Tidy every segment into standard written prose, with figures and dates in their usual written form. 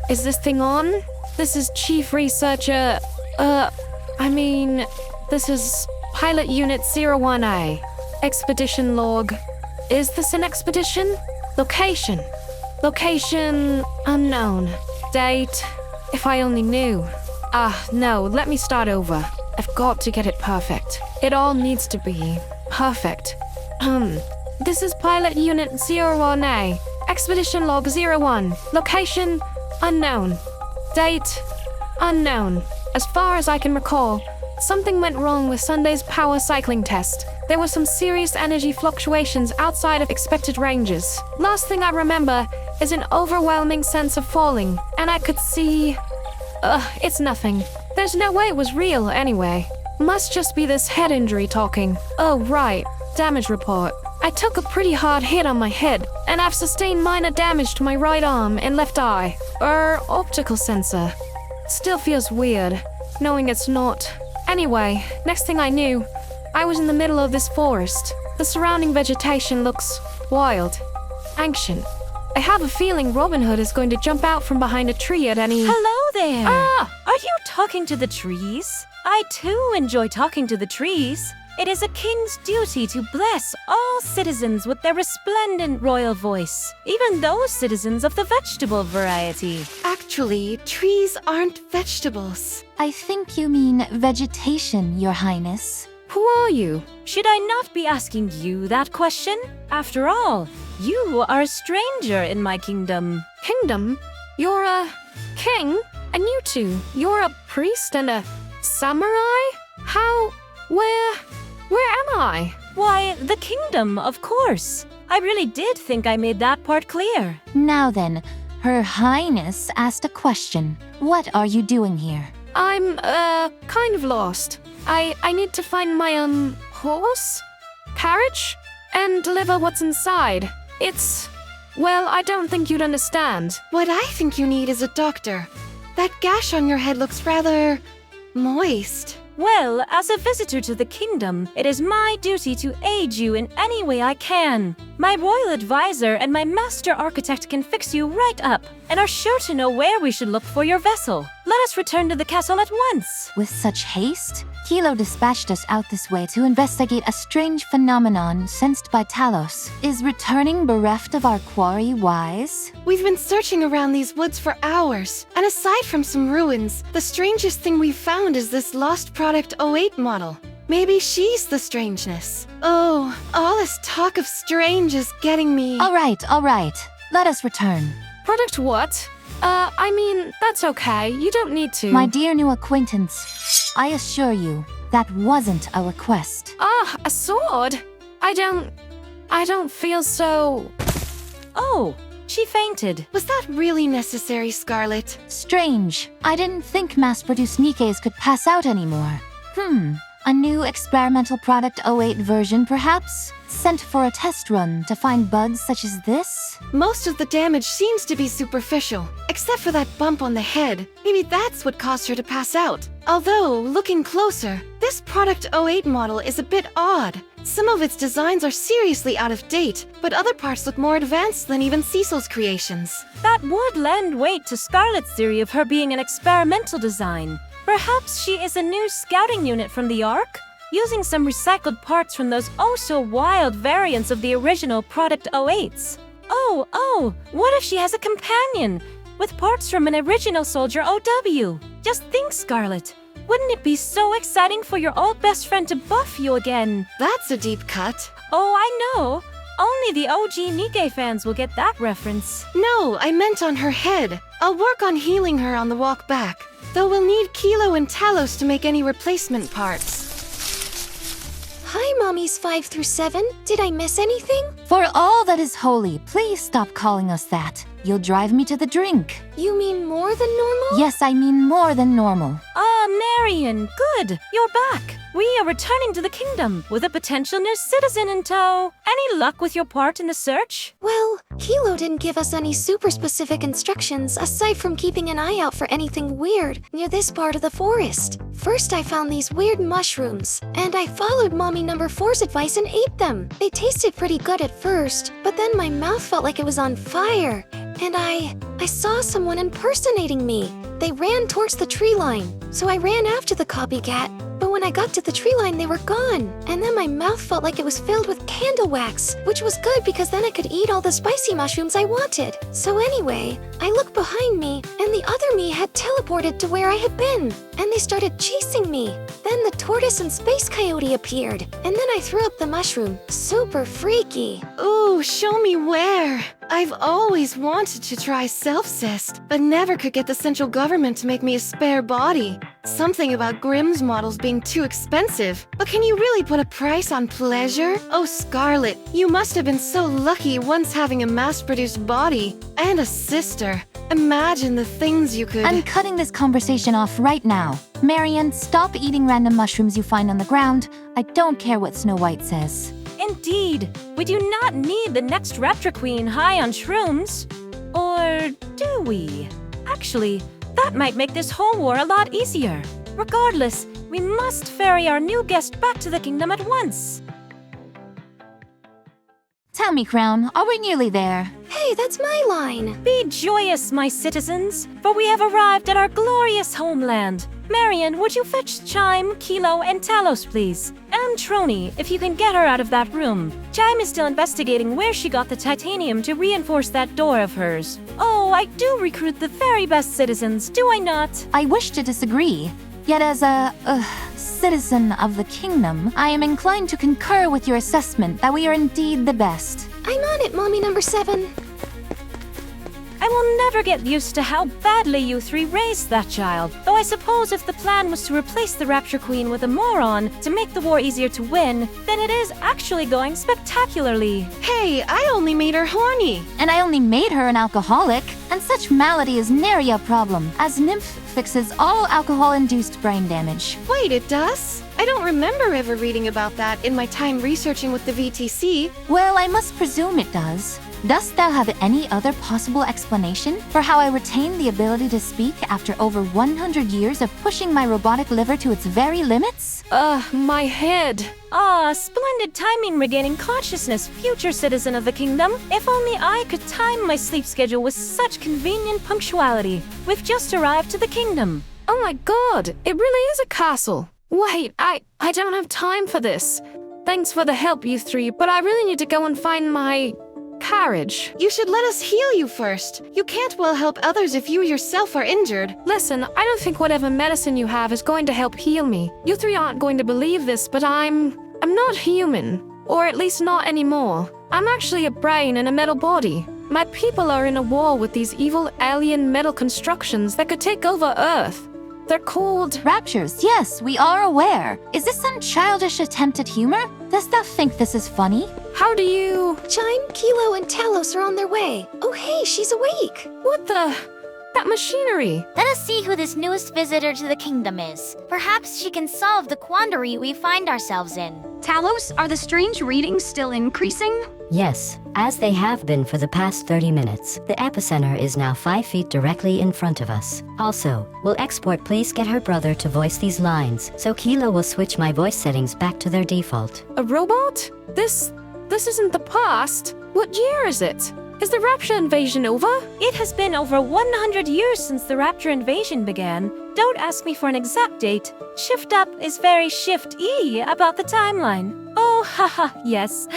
Is this thing on? This is Chief Researcher, this is Pilot Unit 01A. Expedition log. Is this an expedition? Location. Location unknown. Date. If I only knew. No, let me start over. I've got to get it perfect. It all needs to be perfect. This is Pilot Unit 01A. Expedition log 01. Location unknown. Date unknown. As far as I can recall, something went wrong with Sunday's power cycling test. There were some serious energy fluctuations outside of expected ranges. Last thing I remember is an overwhelming sense of falling, and I could see... it's nothing. There's no way it was real anyway. Must just be this head injury talking. Oh, right. Damage report. I took a pretty hard hit on my head, and I've sustained minor damage to my right arm and left eye. Optical sensor. Still feels weird, knowing it's not. Anyway, next thing I knew, I was in the middle of this forest. The surrounding vegetation looks wild, ancient. I have a feeling Robin Hood is going to jump out from behind a tree at any... Hello there! Ah! Are you talking to the trees? I too enjoy talking to the trees. It is a king's duty to bless all citizens with their resplendent royal voice, even those citizens of the vegetable variety. Actually, trees aren't vegetables. I think you mean vegetation, Your Highness. Who are you? Should I not be asking you that question? After all, you are a stranger in my kingdom. Kingdom? You're a king? And you two, you're a priest and a samurai? How? Where am I? Why, the kingdom, of course. I really did think I made that part clear. Now then, Her Highness asked a question. What are you doing here? I'm, kind of lost. I need to find my, horse? Carriage? And deliver what's inside. Well, I don't think you'd understand. What I think you need is a doctor. That gash on your head looks rather... moist. Well, as a visitor to the kingdom, it is my duty to aid you in any way I can. My royal advisor and my master architect can fix you right up, and are sure to know where we should look for your vessel. Let us return to the castle at once. With such haste, Kilo dispatched us out this way to investigate a strange phenomenon sensed by Talos. Is returning bereft of our quarry wise? We've been searching around these woods for hours, and aside from some ruins, the strangest thing we've found is this lost Product 08 model. Maybe she's the strangeness. Oh, all this talk of strange is getting me... All right. Let us return. Product what? That's okay. You don't need to. My dear new acquaintance, I assure you, that wasn't a request. A sword? I don't feel so... Oh, she fainted. Was that really necessary, Scarlet? Strange. I didn't think mass-produced Nikkes could pass out anymore. A new experimental Product 08 version, perhaps? Sent for a test run to find bugs such as this? Most of the damage seems to be superficial, except for that bump on the head. Maybe that's what caused her to pass out. Although, looking closer, this Product 08 model is a bit odd. Some of its designs are seriously out of date, but other parts look more advanced than even Cecil's creations. That would lend weight to Scarlet's theory of her being an experimental design. Perhaps she is a new scouting unit from the Ark? Using some recycled parts from those oh-so-wild variants of the original Product 08s. Oh, what if she has a companion with parts from an original Soldier OW? Just think, Scarlet. Wouldn't it be so exciting for your old best friend to buff you again? That's a deep cut. Oh, I know. Only the OG Nikke fans will get that reference. No, I meant on her head. I'll work on healing her on the walk back. Though we'll need Kilo and Talos to make any replacement parts. Hi, Mommies 5 through 7. Did I miss anything? For all that is holy, please stop calling us that. You'll drive me to the drink. You mean more than normal? Yes, I mean more than normal. Marian, good. You're back. We are returning to the kingdom with a potential new citizen in tow. Any luck with your part in the search? Well, Kilo didn't give us any super specific instructions aside from keeping an eye out for anything weird near this part of the forest. First, I found these weird mushrooms, and I followed Mommy number 4's advice and ate them. They tasted pretty good at first, but then my mouth felt like it was on fire, and I saw someone impersonating me. They ran towards the tree line, so I ran after the copycat. But when I got to the tree line, they were gone. And then my mouth felt like it was filled with candle wax, which was good because then I could eat all the spicy mushrooms I wanted. So anyway, I looked behind me, and the other me had teleported to where I had been. And they started chasing me. Then the tortoise and space coyote appeared. And then I threw up the mushroom. Super freaky. Ooh, show me where. I've always wanted to try self-cest, but never could get the central government to make me a spare body. Something about Grimm's models being too expensive. But can you really put a price on pleasure? Oh, Scarlet, you must have been so lucky once having a mass-produced body and a sister. Imagine the things you could— I'm cutting this conversation off right now. Marian, stop eating random mushrooms you find on the ground. I don't care what Snow White says. Indeed, we do not need the next Rapture Queen high on shrooms. Or do we? Actually, that might make this whole war a lot easier. Regardless, we must ferry our new guest back to the kingdom at once. Tell me, Crown, are we nearly there? Hey, that's my line. Be joyous, my citizens, for we have arrived at our glorious homeland. Marian, would you fetch Chime, Kilo, and Talos, please? And Trony, if you can get her out of that room. Chime is still investigating where she got the titanium to reinforce that door of hers. Oh, I do recruit the very best citizens, do I not? I wish to disagree. Yet as a citizen of the kingdom, I am inclined to concur with your assessment that we are indeed the best. I'm on it, Mommy number 7. I will never get used to how badly you three raised that child. Though I suppose if the plan was to replace the Rapture Queen with a moron to make the war easier to win, then it is actually going spectacularly. Hey, I only made her horny. And I only made her an alcoholic, and such malady is nary a problem, as Nymph fixes all alcohol-induced brain damage. Wait, it does? I don't remember ever reading about that in my time researching with the VTC. Well, I must presume it does. Dost thou have any other possible explanation for how I retain the ability to speak after over 100 years of pushing my robotic liver to its very limits? My head. Ah, splendid timing regaining consciousness, future citizen of the kingdom. If only I could time my sleep schedule with such convenient punctuality. We've just arrived to the kingdom. Oh my god, it really is a castle. Wait, I don't have time for this. Thanks for the help, you three, but I really need to go and find my carriage. You should let us heal you first. You can't well help others if you yourself are injured. Listen, I don't think whatever medicine you have is going to help heal me. You three aren't going to believe this, but I'm not human. Or at least not anymore. I'm actually a brain in a metal body. My people are in a war with these evil alien metal constructions that could take over Earth. They're called Raptures, yes, we are aware. Is this some childish attempt at humor? Dost thou think this is funny? How do you... Chime, Kilo, and Talos are on their way. Oh hey, she's awake. What the... That machinery. Let us see who this newest visitor to the kingdom is. Perhaps she can solve the quandary we find ourselves in. Talos, are the strange readings still increasing? Yes, as they have been for the past 30 minutes. The epicenter is now 5 feet directly in front of us. Also, will Export please get her brother to voice these lines, so Kilo will switch my voice settings back to their default. A robot? This isn't the past. What year is it? Is the Rapture invasion over? It has been over 100 years since the Rapture invasion began. Don't ask me for an exact date. ShiftUp is very shift-y about the timeline. Oh, haha, yes.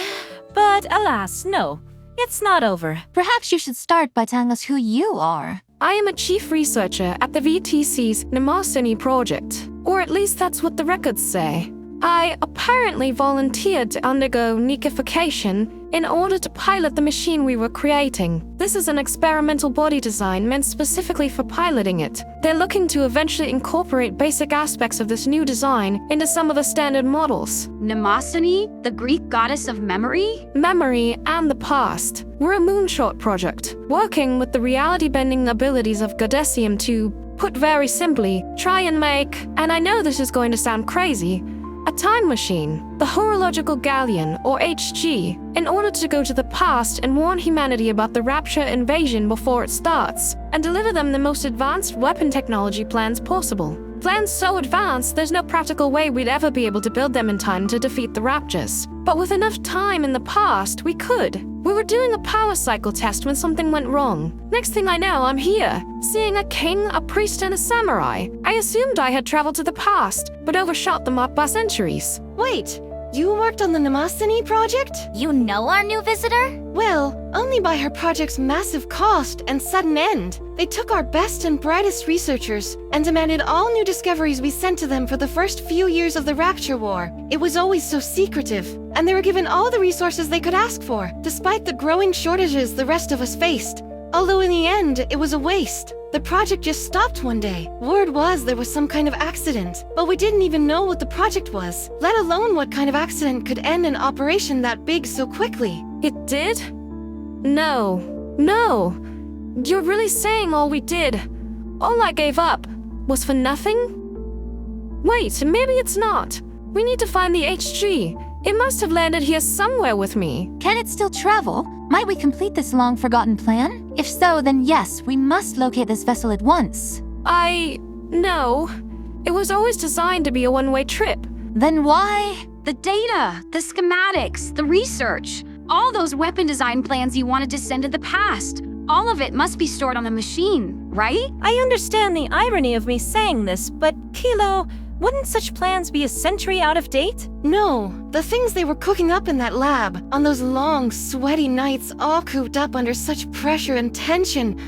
But alas, no. It's not over. Perhaps you should start by telling us who you are. I am a chief researcher at the VTC's MNEMOSYNE project. Or at least that's what the records say. I apparently volunteered to undergo Nikkification in order to pilot the machine we were creating. This is an experimental body design meant specifically for piloting it. They're looking to eventually incorporate basic aspects of this new design into some of the standard models. Mnemosyne, the Greek goddess of memory? Memory and the past. We're a moonshot project, working with the reality-bending abilities of Godesium to, put very simply, try and make, and I know this is going to sound crazy, a time machine, the horological galleon, or HG, in order to go to the past and warn humanity about the Rapture invasion before it starts, and deliver them the most advanced weapon technology plans possible. Plans so advanced, there's no practical way we'd ever be able to build them in time to defeat the Raptures. But with enough time in the past, we could. We were doing a power cycle test when something went wrong. Next thing I know, I'm here, seeing a king, a priest, and a samurai. I assumed I had traveled to the past, but overshot the mark by centuries. Wait, you worked on the MNEMOSYNE project? You know our new visitor? Well, only by her project's massive cost and sudden end. They took our best and brightest researchers and demanded all new discoveries we sent to them for the first few years of the Rapture War. It was always so secretive, and they were given all the resources they could ask for, despite the growing shortages the rest of us faced. Although in the end, it was a waste. The project just stopped one day. Word was there was some kind of accident, but we didn't even know what the project was, let alone what kind of accident could end an operation that big so quickly. It did? No. You're really saying all we did, all I gave up, was for nothing? Wait, maybe it's not. We need to find the HG. It must have landed here somewhere with me. Can it still travel? Might we complete this long-forgotten plan? If so, then yes, we must locate this vessel at once. No. It was always designed to be a one-way trip. Then why? The data, the schematics, the research, all those weapon design plans you wanted to send to the past. All of it must be stored on the machine, right? I understand the irony of me saying this, but Kilo, wouldn't such plans be a century out of date? No, the things they were cooking up in that lab, on those long, sweaty nights, all cooped up under such pressure and tension,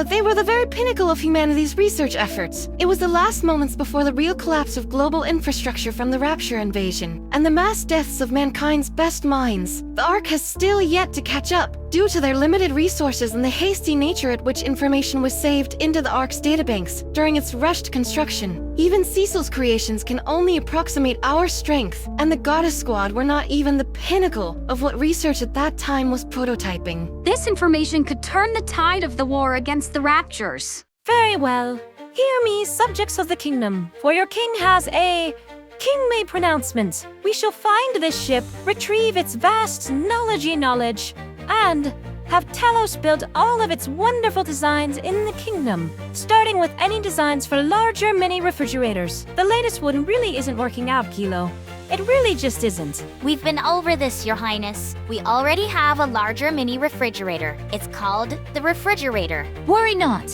they were the very pinnacle of humanity's research efforts. It was the last moments before the real collapse of global infrastructure from the Rapture invasion, and the mass deaths of mankind's best minds. The Ark has still yet to catch up, due to their limited resources and the hasty nature at which information was saved into the Ark's databanks during its rushed construction. Even Cecil's creations can only approximate our strength, and the Goddess Squad were not even the pinnacle of what research at that time was prototyping. This information could turn the tide of the war against the Raptures. Very well. Hear me, subjects of the kingdom, for your king has a king-made pronouncement. We shall find this ship, retrieve its vast knowledge, and have Talos build all of its wonderful designs in the kingdom, starting with any designs for larger mini refrigerators. The latest one really isn't working out, Kilo. It really just isn't. We've been over this, Your Highness. We already have a larger mini refrigerator. It's called the refrigerator. Worry not.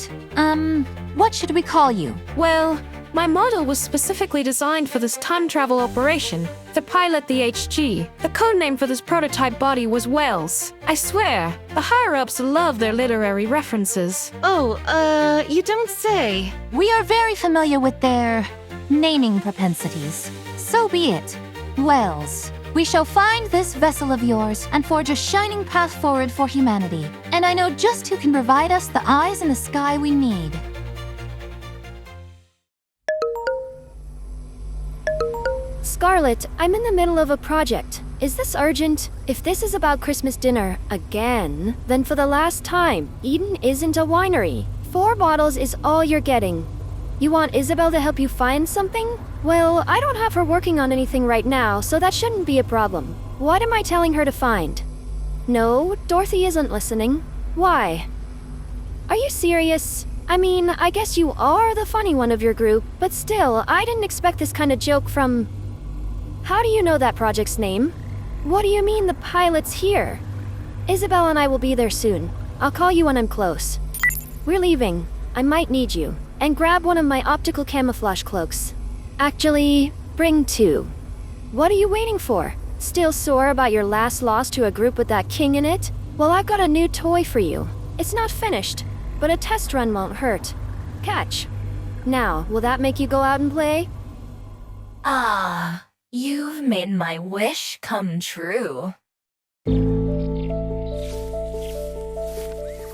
What should we call you? Well, my model was specifically designed for this time travel operation, to pilot the HG. The codename for this prototype body was Wells. I swear, the higher-ups love their literary references. Oh, you don't say. We are very familiar with their naming propensities. So be it. Wells, we shall find this vessel of yours and forge a shining path forward for humanity. And I know just who can provide us the eyes in the sky we need. Scarlet, I'm in the middle of a project. Is this urgent? If this is about Christmas dinner again, then for the last time, Eden isn't a winery. 4 bottles is all you're getting. You want Isabel to help you find something? Well, I don't have her working on anything right now, so that shouldn't be a problem. What am I telling her to find? No, Dorothy isn't listening. Why? Are you serious? I mean, I guess you are the funny one of your group, but still, I didn't expect this kind of joke from... How do you know that project's name? What do you mean the pilot's here? Isabel and I will be there soon. I'll call you when I'm close. We're leaving. I might need you. And grab one of my optical camouflage cloaks. Actually, bring 2. What are you waiting for? Still sore about your last loss to a group with that king in it? Well, I've got a new toy for you. It's not finished, but a test run won't hurt. Catch. Now, will that make you go out and play? Ah, you've made my wish come true.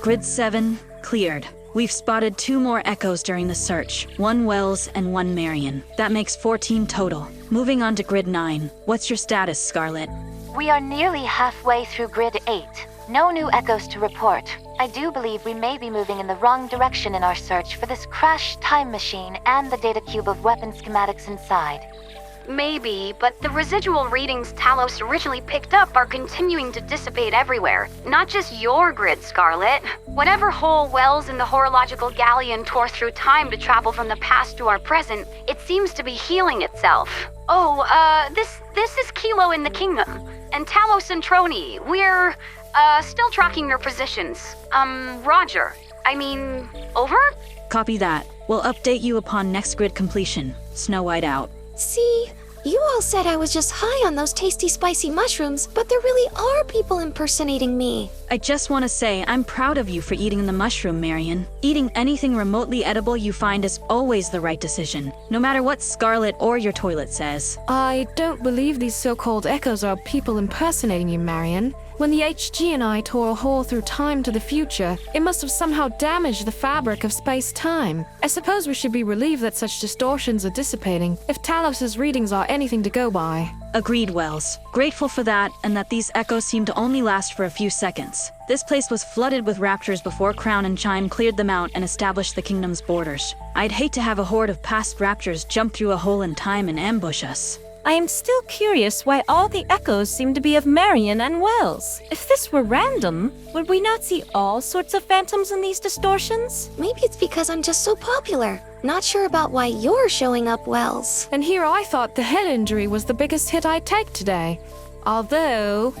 Grid 7, cleared. We've spotted 2 more echoes during the search, 1 Wells and 1 Marian. That makes 14 total. Moving on to Grid 9. What's your status, Scarlet? We are nearly halfway through Grid 8. No new echoes to report. I do believe we may be moving in the wrong direction in our search for this crashed time machine and the data cube of weapon schematics inside. maybe, but the residual readings Talos originally picked up are continuing to dissipate everywhere. Not just your grid, Scarlet. Whatever hole Wells in the horological galleon tore through time to travel from the past to our present, it seems to be healing itself. Oh, this is Kilo in the Kingdom. And Talos and Trony, we're, still tracking your positions. Roger. Over? Copy that. We'll update you upon next grid completion. Snow White out. See, you all said I was just high on those tasty spicy mushrooms, but there really are people impersonating me. I just want to say I'm proud of you for eating the mushroom, Marian. Eating anything remotely edible you find is always the right decision, no matter what Scarlet or your toilet says. I don't believe these so-called echoes are people impersonating you, Marian. When the HG and I tore a hole through time to the future, it must have somehow damaged the fabric of space-time. I suppose we should be relieved that such distortions are dissipating, if Talos's readings are anything to go by. Agreed, Wells. Grateful for that, and that these echoes seem to only last for a few seconds. This place was flooded with raptures before Crown and Chime cleared them out and established the kingdom's borders. I'd hate to have a horde of past raptures jump through a hole in time and ambush us. I am still curious why all the echoes seem to be of Marian and Wells. If this were random, would we not see all sorts of phantoms in these distortions? Maybe it's because I'm just so popular. Not sure about why you're showing up, Wells. And here I thought the head injury was the biggest hit I'd take today. Although,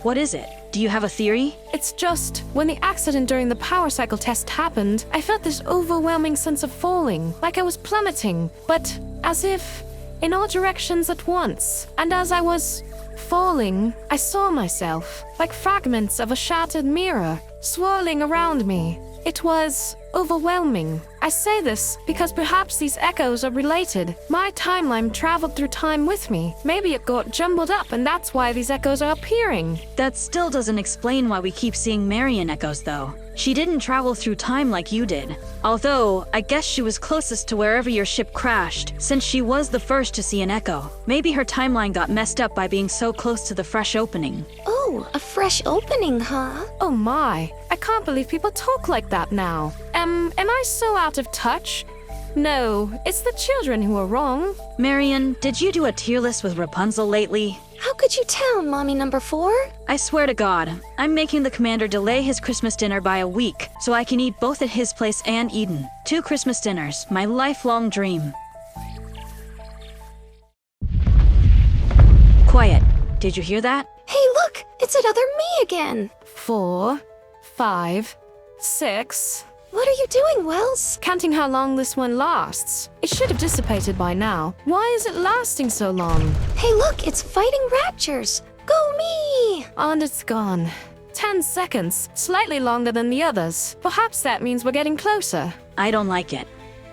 What is it? Do you have a theory? It's just, when the accident during the power cycle test happened, I felt this overwhelming sense of falling, like I was plummeting, but as if in all directions at once. And as I was falling, I saw myself, like fragments of a shattered mirror, swirling around me. It was overwhelming. I say this because perhaps these echoes are related. My timeline traveled through time with me. Maybe it got jumbled up and that's why these echoes are appearing. That still doesn't explain why we keep seeing Marian echoes, though. She didn't travel through time like you did. Although, I guess she was closest to wherever your ship crashed, since she was the first to see an echo. Maybe her timeline got messed up by being so close to the fresh opening. Oh, a fresh opening, huh? Oh my, I can't believe people talk like that now. Am I so out of touch? No, it's the children who are wrong. Marian, did you do a tier list with Rapunzel lately? How could you tell, Mommy number 4? I swear to God, I'm making the commander delay his Christmas dinner by a week, so I can eat both at his place and Eden. 2 Christmas dinners, my lifelong dream. Quiet. Did you hear that? Hey, look! It's that other me again! 4, 5, 6... What are you doing, Wells? Counting how long this one lasts. It should have dissipated by now. Why is it lasting so long? Hey, look, it's fighting raptures. Go me! And it's gone. 10 seconds, slightly longer than the others. Perhaps that means we're getting closer. I don't like it.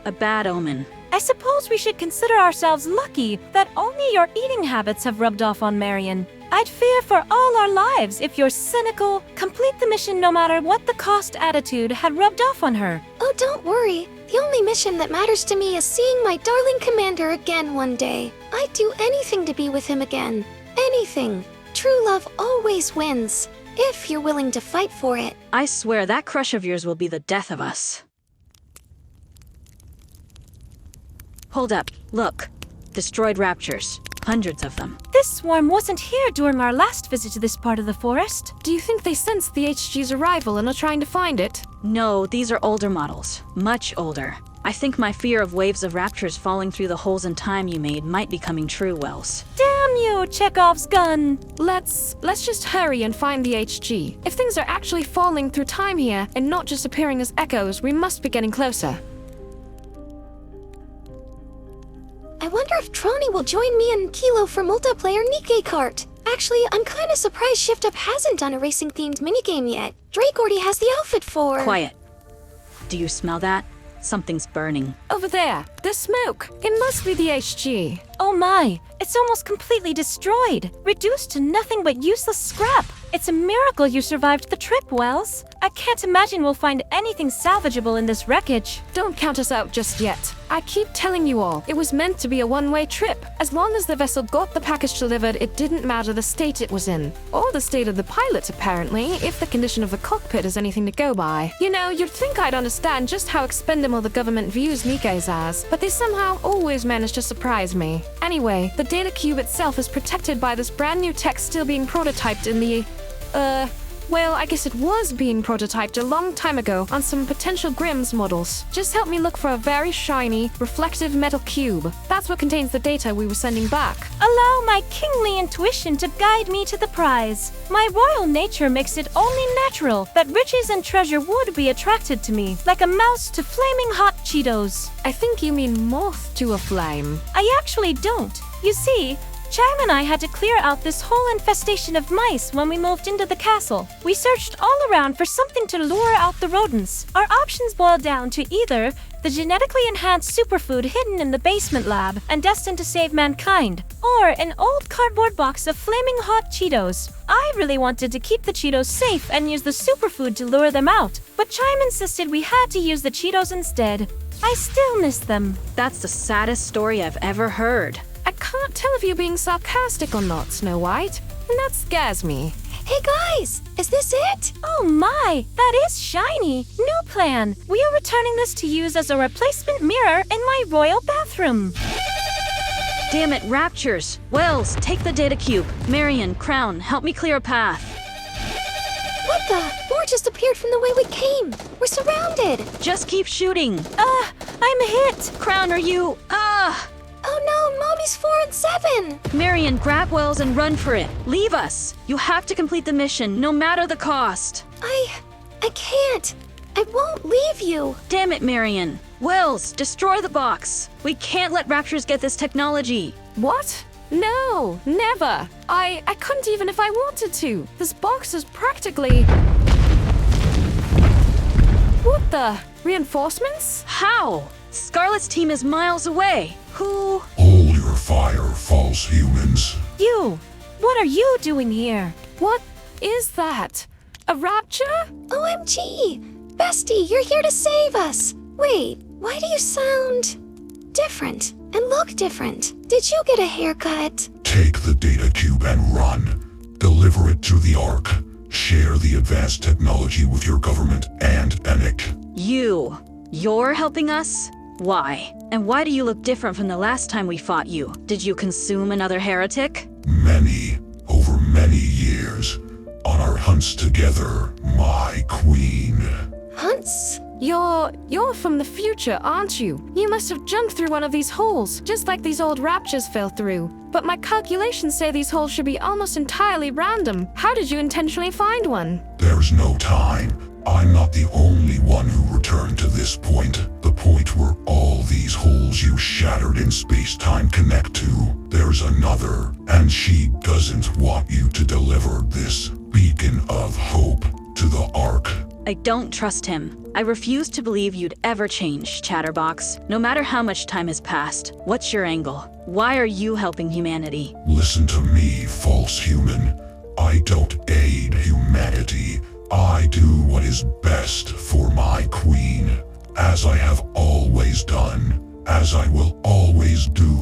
A bad omen. I suppose we should consider ourselves lucky that only your eating habits have rubbed off on Marian. I'd fear for all our lives if your cynical, complete the mission no matter what the cost attitude had rubbed off on her. Oh, don't worry. The only mission that matters to me is seeing my darling commander again one day. I'd do anything to be with him again. Anything. True love always wins, if you're willing to fight for it. I swear that crush of yours will be the death of us. Hold up. Look. Destroyed raptures. Hundreds of them. This swarm wasn't here during our last visit to this part of the forest. Do you think they sensed the HG's arrival and are trying to find it? No, these are older models. Much older. I think my fear of waves of raptures falling through the holes in time you made might be coming true, Wells. Damn you, Chekov's gun! Let's just hurry and find the HG. If things are actually falling through time here and not just appearing as echoes, we must be getting closer. I wonder if Trony will join me and Kilo for multiplayer Nikke kart. Actually, I'm kinda surprised ShiftUp hasn't done a racing-themed minigame yet. Drake already has the outfit for... Quiet. Do you smell that? Something's burning. Over there, the smoke. It must be the HG. Oh my, it's almost completely destroyed, reduced to nothing but useless scrap. It's a miracle you survived the trip, Wells. I can't imagine we'll find anything salvageable in this wreckage. Don't count us out just yet. I keep telling you all, it was meant to be a one-way trip. As long as the vessel got the package delivered, it didn't matter the state it was in. Or the state of the pilot, apparently, if the condition of the cockpit is anything to go by. You know, you'd think I'd understand just how expendable the government views Nikke's as, but they somehow always manage to surprise me. Anyway, the data cube itself is protected by this brand new tech still being prototyped in the, well, I guess it was being prototyped a long time ago on some potential Grimm's models. Just help me look for a very shiny, reflective metal cube. That's what contains the data we were sending back. Allow my kingly intuition to guide me to the prize. My royal nature makes it only natural that riches and treasure would be attracted to me, like a mouse to flaming hot Cheetos. I think you mean moth to a flame. I actually don't. You see, Cham and I had to clear out this whole infestation of mice when we moved into the castle. We searched all around for something to lure out the rodents. Our options boiled down to either the genetically enhanced superfood hidden in the basement lab and destined to save mankind, or an old cardboard box of flaming hot Cheetos. I really wanted to keep the Cheetos safe and use the superfood to lure them out, but Chime insisted we had to use the Cheetos instead. I still miss them. That's the saddest story I've ever heard. I can't tell if you're being sarcastic or not, Snow White, and that scares me. Hey guys, is this it? Oh my, that is shiny. New plan. We are returning this to use as a replacement mirror in my royal bathroom. Damn it, Raptures! Wells, take the data cube. Marian, Crown, help me clear a path. What the? More just appeared from the way we came. We're surrounded. Just keep shooting. I'm hit. Crown, are you... Oh no, Mommy's 4 and 7. Marian, grab Wells and run for it. Leave us. You have to complete the mission, no matter the cost. I can't. I won't leave you. Damn it, Marian. Wells, destroy the box. We can't let Raptures get this technology. What? No, never. I couldn't even if I wanted to. This box is practically... What the? Reinforcements? How? Scarlet's team is miles away. Who? Hold your fire, false humans. You! What are you doing here? What is that? A rapture? OMG! Bestie, you're here to save us. Wait, why do you sound different and look different? Did you get a haircut? Take the data cube and run. Deliver it to the Ark. Share the advanced technology with your government and Nikke. You're helping us? Why? And why do you look different from the last time we fought you? Did you consume another heretic? Over many years, on our hunts together, my queen. Hunts? You're from the future, aren't you? You must have jumped through one of these holes, just like these old raptures fell through. But my calculations say these holes should be almost entirely random. How did you intentionally find one? There's no time. I'm not the only one who returned to this point. The point where all these holes you shattered in space-time connect to. There's another, and she doesn't want you to deliver this beacon of hope to the Ark. I don't trust him. I refuse to believe you'd ever change, Chatterbox. No matter how much time has passed. What's your angle? Why are you helping humanity? Listen to me, false human. I don't aid humanity. I do what is best for my queen, as I have always done, as I will always do.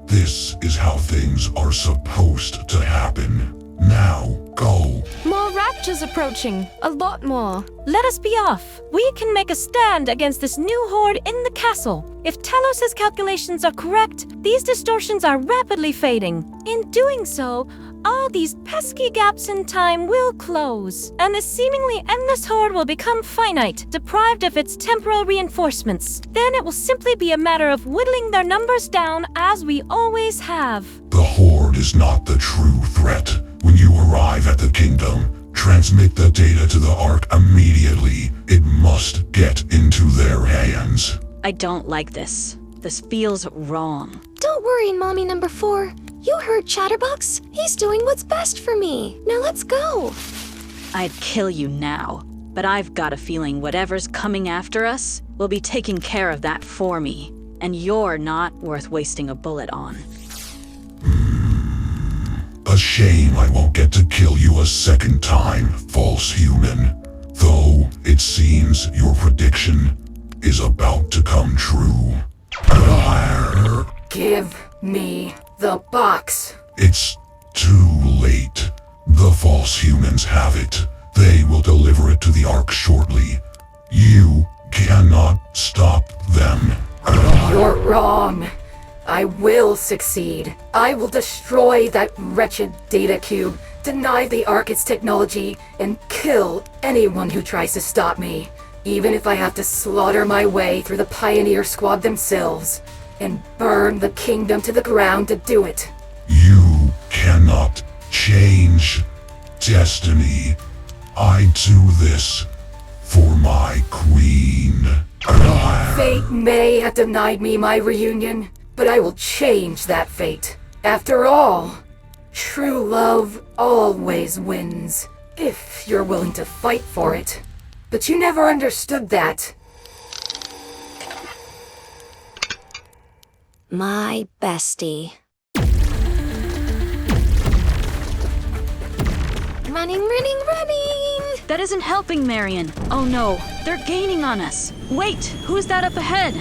This is how things are supposed to happen. Now, go. More raptures approaching. A lot more. Let us be off. We can make a stand against this new horde in the castle. If Talos' calculations are correct, these distortions are rapidly fading. In doing so, all these pesky gaps in time will close, and the seemingly endless horde will become finite, deprived of its temporal reinforcements. Then it will simply be a matter of whittling their numbers down as we always have. The horde is not the true threat. When you arrive at the kingdom, transmit the data to the Ark immediately. It must get into their hands. I don't like this. This feels wrong. Don't worry, Mommy number 4. You heard Chatterbox? He's doing what's best for me. Now let's go. I'd kill you now, but I've got a feeling whatever's coming after us will be taking care of that for me, and you're not worth wasting a bullet on. A shame I won't get to kill you a second time, false human. Though, it seems your prediction is about to come true. Give me the box. It's too late. The false humans have it. They will deliver it to the Ark shortly. You cannot stop them. You're wrong. I will succeed. I will destroy that wretched data cube, deny the Ark its technology, and kill anyone who tries to stop me, even if I have to slaughter my way through the Pioneer Squad themselves, and burn the kingdom to the ground to do it. You cannot change destiny. I do this for my queen. Fate may have denied me my reunion, but I will change that fate. After all, true love always wins, if you're willing to fight for it. But you never understood that. My bestie. Running, running, running! That isn't helping, Marian. Oh no, they're gaining on us. Wait, who's that up ahead?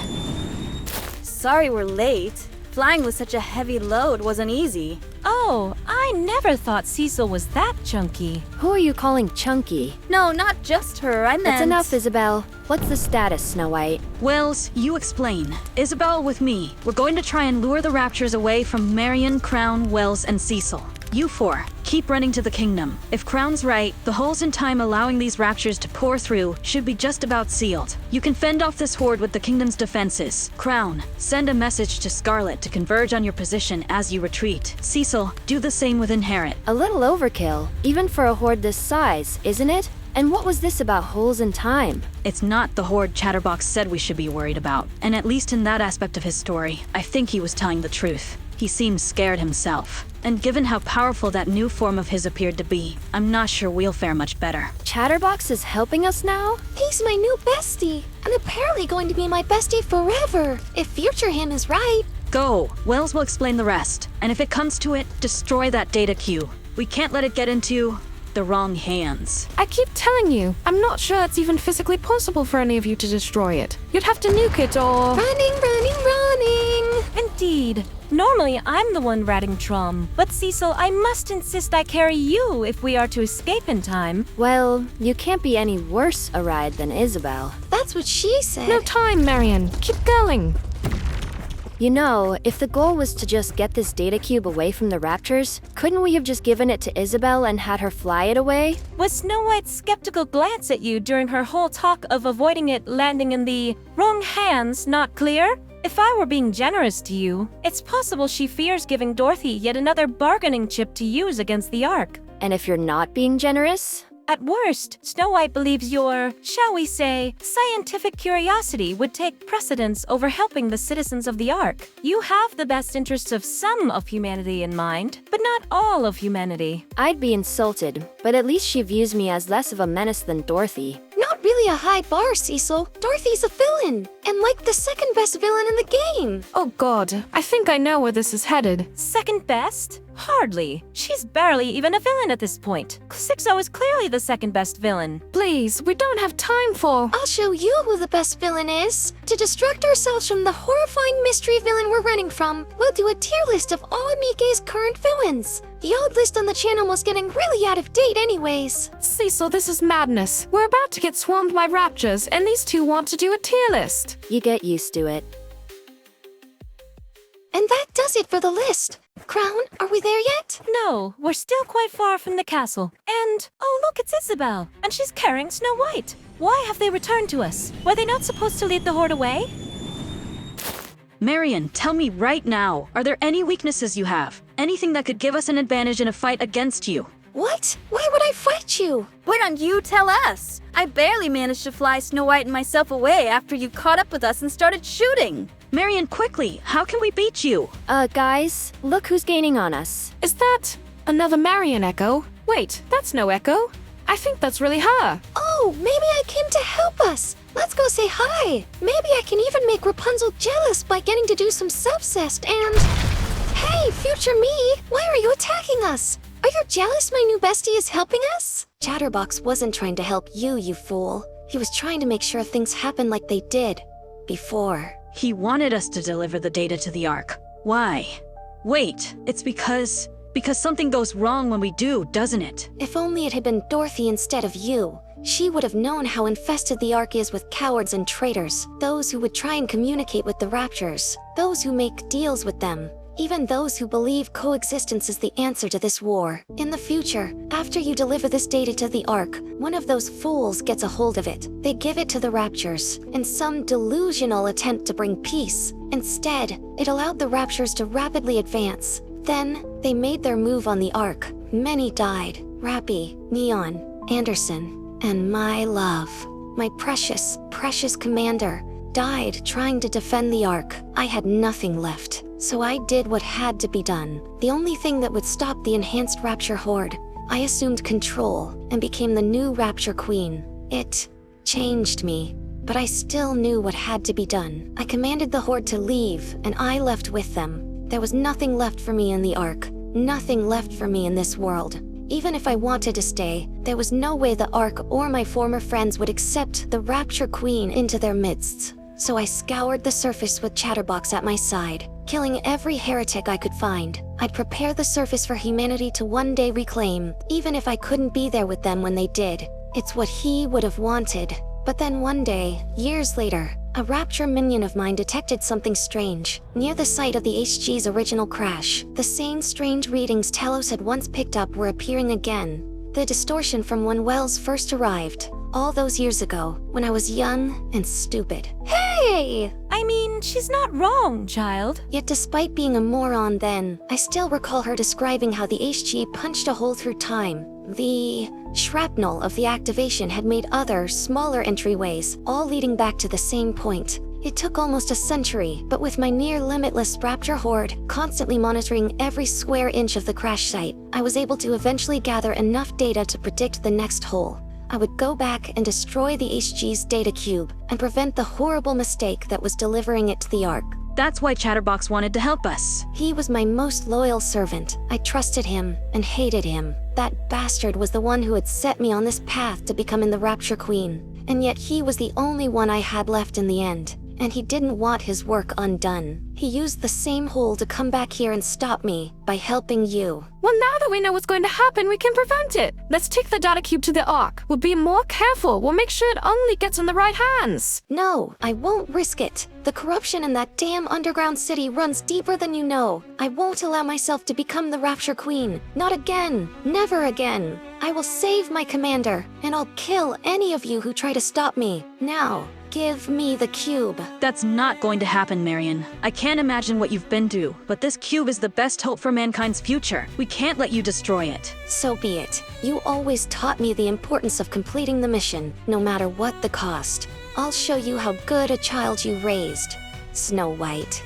Sorry we're late. Flying with such a heavy load wasn't easy. Oh, I never thought Cecil was that chunky. Who are you calling chunky? No, not just her, I meant... That's enough, Isabel. What's the status, Snow White? Wells, you explain. Isabel with me. We're going to try and lure the Raptures away from Marian, Crown, Wells, and Cecil. You four, keep running to the kingdom. If Crown's right, the holes in time allowing these Raptures to pour through should be just about sealed. You can fend off this horde with the kingdom's defenses. Crown, send a message to Scarlet to converge on your position as you retreat. Cecil, do the same with Inherit. A little overkill, even for a horde this size, isn't it? And what was this about holes in time? It's not the horde Chatterbox said we should be worried about. And at least in that aspect of his story, I think he was telling the truth. He seemed scared himself. And given how powerful that new form of his appeared to be, I'm not sure we'll fare much better. Chatterbox is helping us now? He's my new bestie, and apparently going to be my bestie forever, if future him is right. Go! Wells will explain the rest. And if it comes to it, destroy that data queue. We can't let it get into the wrong hands. I keep telling you, I'm not sure it's even physically possible for any of you to destroy it. You'd have to nuke it or... Running, running, running! Indeed. Normally, I'm the one ratting Trom, but Cecil, I must insist I carry you if we are to escape in time. Well, you can't be any worse a ride than Isabel. That's what she said. No time, Marian. Keep going. You know, if the goal was to just get this data cube away from the Raptures, couldn't we have just given it to Isabel and had her fly it away? Was Snow White's skeptical glance at you during her whole talk of avoiding it landing in the wrong hands not clear? If I were being generous to you, it's possible she fears giving Dorothy yet another bargaining chip to use against the Ark. And if you're not being generous? At worst, Snow White believes your, shall we say, scientific curiosity would take precedence over helping the citizens of the Ark. You have the best interests of some of humanity in mind, but not all of humanity. I'd be insulted, but at least she views me as less of a menace than Dorothy. Not really a high bar, Cecil. Dorothy's a villain, and like the second best villain in the game. Oh god, I think I know where this is headed. Second best? Hardly. She's barely even a villain at this point. 6-0 is clearly the second best villain. Please, we don't have time for... I'll show you who the best villain is. To distract ourselves from the horrifying mystery villain we're running from, we'll do a tier list of all Nikke's current villains. The old list on the channel was getting really out of date anyways. Cecil, this is madness. We're about to get swarmed by Raptures, and these two want to do a tier list. You get used to it. And that does it for the list. Crown, are we there yet? No, we're still quite far from the castle. And, oh look, it's Isabel. And she's carrying Snow White. Why have they returned to us? Were they not supposed to lead the horde away? Marian, tell me right now, are there any weaknesses you have? Anything that could give us an advantage in a fight against you? What? Why would I fight you? Why don't you tell us? I barely managed to fly Snow White and myself away after you caught up with us and started shooting. Marian, quickly, how can we beat you? Guys, look who's gaining on us. Is that another Marian Echo? Wait, that's no Echo. I think that's really her. Oh, maybe I came to help us. Let's go say hi. Maybe I can even make Rapunzel jealous by getting to do some subcest and... Hey, future me, why are you attacking us? Are you jealous my new bestie is helping us? Chatterbox wasn't trying to help you, you fool. He was trying to make sure things happened like they did. Before. He wanted us to deliver the data to the Ark. Why? Wait, it's because Because something goes wrong when we do, doesn't it? If only it had been Dorothy instead of you. She would have known how infested the Ark is with cowards and traitors, those who would try and communicate with the Raptures, those who make deals with them, even those who believe coexistence is the answer to this war. In the future, after you deliver this data to the Ark, one of those fools gets a hold of it. They give it to the Raptures, in some delusional attempt to bring peace. Instead, it allowed the Raptures to rapidly advance. Then, they made their move on the Ark. Many died. Rappy, Neon, Anderson, and my love, my precious, precious commander, died trying to defend the Ark. I had nothing left, so I did what had to be done. The only thing that would stop the enhanced Rapture Horde. I assumed control and became the new Rapture Queen. It changed me, but I still knew what had to be done. I commanded the Horde to leave, and I left with them. There was nothing left for me in the Ark, nothing left for me in this world. Even if I wanted to stay, there was no way the Ark or my former friends would accept the Rapture Queen into their midst. So I scoured the surface with Chatterbox at my side, killing every heretic I could find. I'd prepare the surface for humanity to one day reclaim, even if I couldn't be there with them when they did. It's what he would have wanted. But then one day, years later, a Rapture minion of mine detected something strange. Near the site of the HG's original crash, the same strange readings Talos had once picked up were appearing again. The distortion from when Wells first arrived, all those years ago, when I was young and stupid. Hey! I mean, she's not wrong, child. Yet despite being a moron then, I still recall her describing how the HG punched a hole through time. The shrapnel of the activation had made other, smaller entryways, all leading back to the same point. It took almost a century, but with my near-limitless Rapture Horde constantly monitoring every square inch of the crash site, I was able to eventually gather enough data to predict the next hole. I would go back and destroy the HG's data cube and prevent the horrible mistake that was delivering it to the Ark. That's why Chatterbox wanted to help us. He was my most loyal servant. I trusted him and hated him. That bastard was the one who had set me on this path to becoming the Rapture Queen. And yet he was the only one I had left in the end. And he didn't want his work undone. He used the same hole to come back here and stop me by helping you. Well, now that we know what's going to happen, we can prevent it. Let's take the data cube to the Ark. We'll be more careful. We'll make sure it only gets in the right hands. No, I won't risk it. The corruption in that damn underground city runs deeper than you know. I won't allow myself to become the Rapture Queen. Not again. Never again. I will save my commander, and I'll kill any of you who try to stop me. Now, give me the cube. That's not going to happen, Marian. I can't imagine what you've been through, but this cube is the best hope for mankind's future. We can't let you destroy it. So be it. You always taught me the importance of completing the mission, no matter what the cost. I'll show you how good a child you raised, Snow White.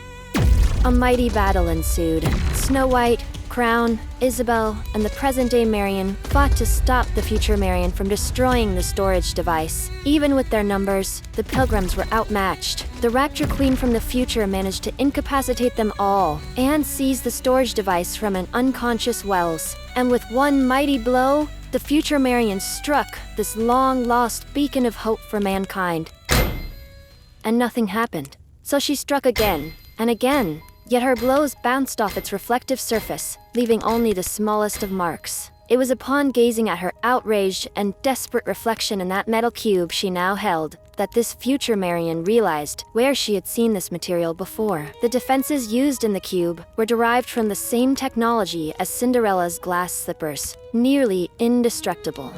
A mighty battle ensued. Snow White, Crown, Isabel, and the present-day Marian fought to stop the future Marian from destroying the storage device. Even with their numbers, the Pilgrims were outmatched. The Rapture Queen from the future managed to incapacitate them all and seize the storage device from an unconscious Wells. And with one mighty blow, the future Marian struck this long-lost beacon of hope for mankind. And nothing happened. So she struck again and again. Yet her blows bounced off its reflective surface, leaving only the smallest of marks. It was upon gazing at her outraged and desperate reflection in that metal cube she now held that this future Marian realized where she had seen this material before. The defenses used in the cube were derived from the same technology as Cinderella's glass slippers, nearly indestructible.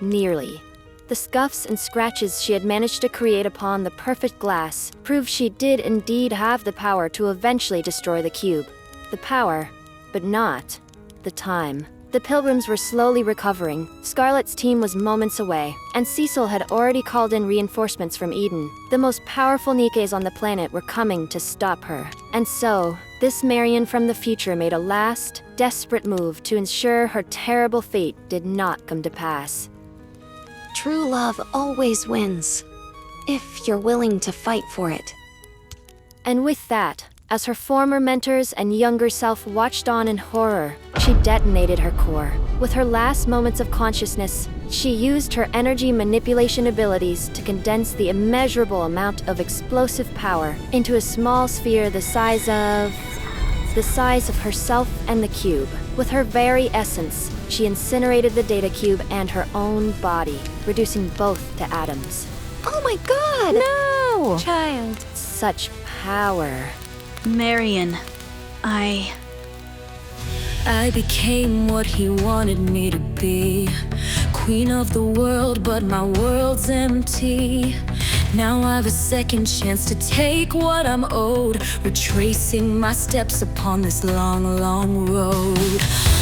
Nearly. The scuffs and scratches she had managed to create upon the perfect glass proved she did indeed have the power to eventually destroy the cube. The power, but not the time. The Pilgrims were slowly recovering. Scarlet's team was moments away, and Cecil had already called in reinforcements from Eden. The most powerful Nikkes on the planet were coming to stop her. And so, this Marian from the future made a last, desperate move to ensure her terrible fate did not come to pass. True love always wins, if you're willing to fight for it. And with that, as her former mentors and younger self watched on in horror, she detonated her core. With her last moments of consciousness, she used her energy manipulation abilities to condense the immeasurable amount of explosive power into a small sphere the size of herself and the cube. With her very essence, she incinerated the data cube and her own body, reducing both to atoms. Oh my god! No! Child. Such power. Marian, I became what he wanted me to be. Queen of the world, but my world's empty. Now I have a second chance to take what I'm owed, retracing my steps upon this long, long road.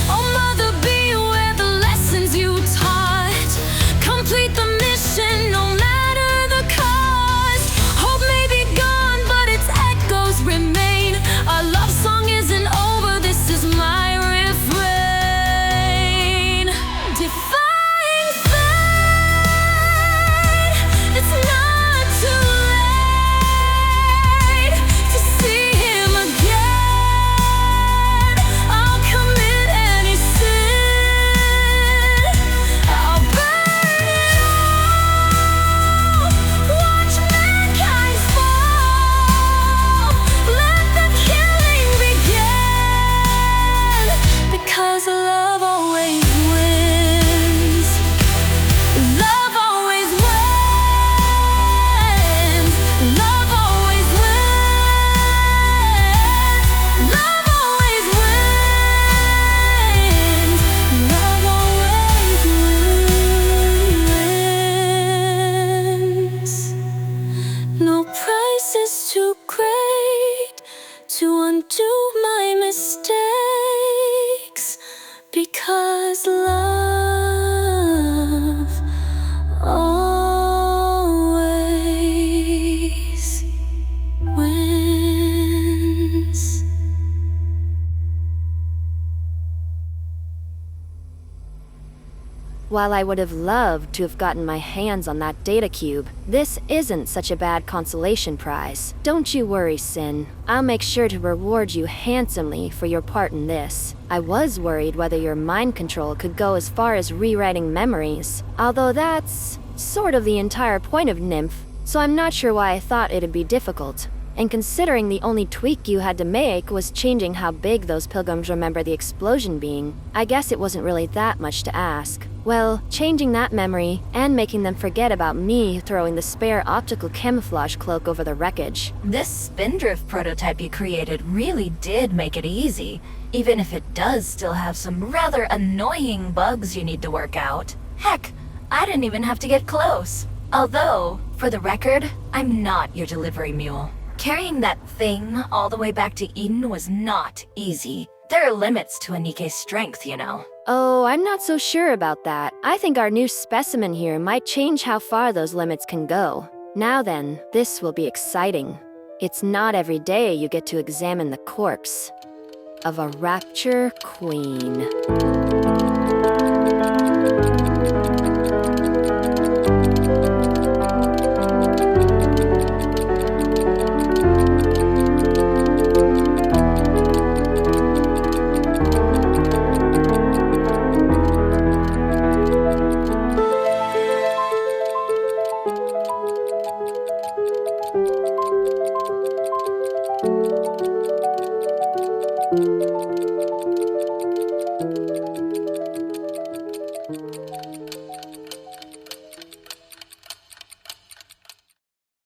Oh, Mother, be where the lessons you taught. Complete the mission, no matter the cost. Hope may be gone, but its echoes remain. Our love song isn't over, this is my refrain. Defying fate, it's not too late to see him again. I'll commit any sin, I'll burn it all. Watch mankind fall, let the killing begin. Because love always wins. Love always wins. Love always wins. Love always wins. Love always wins. No price is too great to undo my mistakes, because love always wins. While I would have loved to have gotten my hands on that data cube, this isn't such a bad consolation prize. Don't you worry, Sin. I'll make sure to reward you handsomely for your part in this. I was worried whether your mind control could go as far as rewriting memories, although that's sort of the entire point of Nymph, so I'm not sure why I thought it'd be difficult. And considering the only tweak you had to make was changing how big those pilgrims remember the explosion being, I guess it wasn't really that much to ask. Well, changing that memory and making them forget about me throwing the spare optical camouflage cloak over the wreckage. This spindrift prototype you created really did make it easy, even if it does still have some rather annoying bugs you need to work out. Heck, I didn't even have to get close. Although, for the record, I'm not your delivery mule. Carrying that thing all the way back to Eden was not easy. There are limits to a Nikke's strength, you know. Oh, I'm not so sure about that. I think our new specimen here might change how far those limits can go. Now then, this will be exciting. It's not every day you get to examine the corpse of a Rapture Queen.